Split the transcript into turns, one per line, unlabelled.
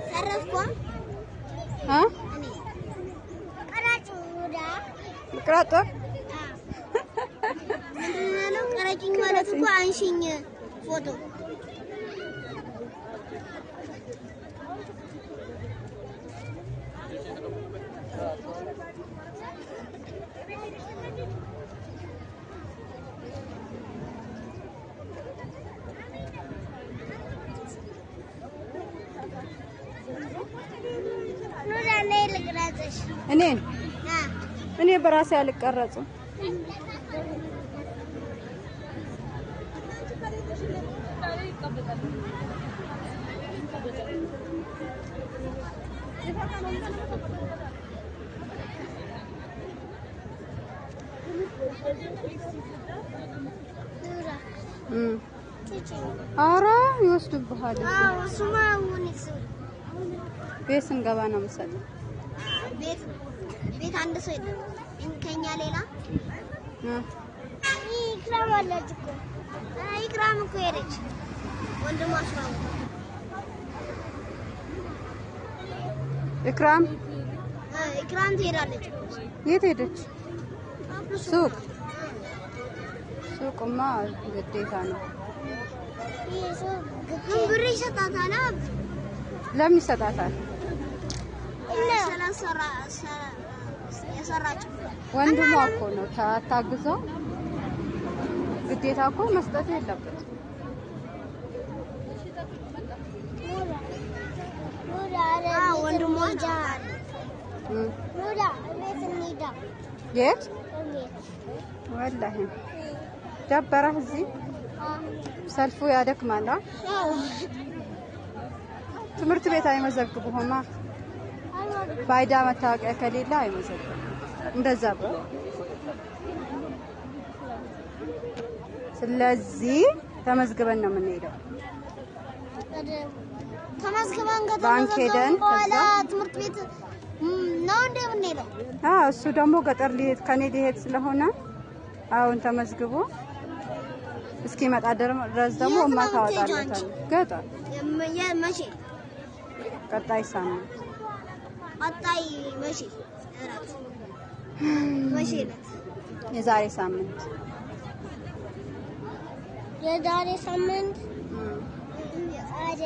ሰረፍኳ
ቅራጦ
ምንድነው ቀረጭኝ ማለት እኮ አንሺኝ ፎቶ
እኔ በራሴ አልቀረጽም አራ ይወስዱብሃል ቤት ስንገባ ነው መሰለኝ ቤት አንድ ሰው የለም እንከኛ ሌላ ኢክራም አለች እኮ ኢክራም እኮ ሄደች ወንድሟ አስራው ኢክራም ትሄዳለች የት ሄደች ሱቅማ ግዴታ ነው
ብር ይሰጣታል
ለምን ይሰጣታል ወንድሟ እኮ ነው ታግዘው ግዴታ እኮ መስጠት የለበት
ወንድሟ ጃር ቤት እንሂዳ
የት ወላሂ ደበረህ እዚህ ሰልፉ ያደክማል ትምህርት ቤት አይመዘግቡህማ ባይዳ መታወቂያ ከሌለ አይመዘግቡም እንደዛ ብሎ ስለዚህ ተመዝግበን ነው የምንሄደው ባንክ ሄደን
ከዛ ትምህርት ቤት ነው እንደምንሄደው
እሱ ደግሞ ገጠር ከኔ ሊሄድ ስለሆነ አሁን ተመዝግቦ እስኪመጣ ድረስ ደግሞ ማታወጣለታል ገጠር
መቼ
ቀጣይ ሳምንት
መቼ
የዛሬ ሳምንት
አደ